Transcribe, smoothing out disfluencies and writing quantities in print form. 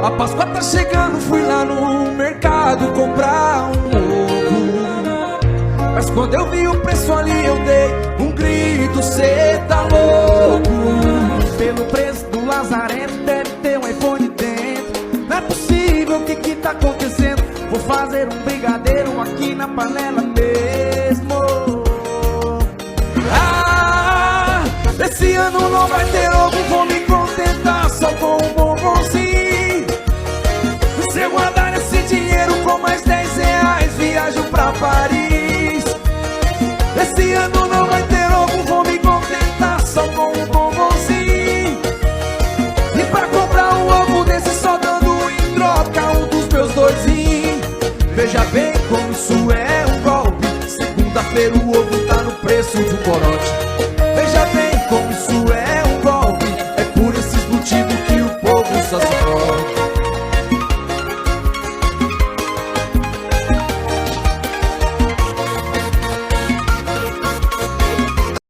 A Páscoa tá chegando, fui lá no mercado comprar um ovo. Mas quando eu vi o preço ali eu dei um grito, cê tá louco. Pelo preço do lazarento deve ter um iPhone dentro. Não é possível, o que tá acontecendo? Vou fazer um brigadeiro aqui na panela mesmo. Ah, esse ano não vai ter ovo, vou me contentar só com um bombonzinho. Se eu guardar esse dinheiro com mais 10 reais, viajo pra Paris. Esse ano não vai ter ovo, vou me contentar só com um bombonzinho. E pra comprar um ovo desse só dando em troca um dos meus doisinhos. Veja bem como isso é um golpe. Segunda-feira o ovo tá no preço de um corote.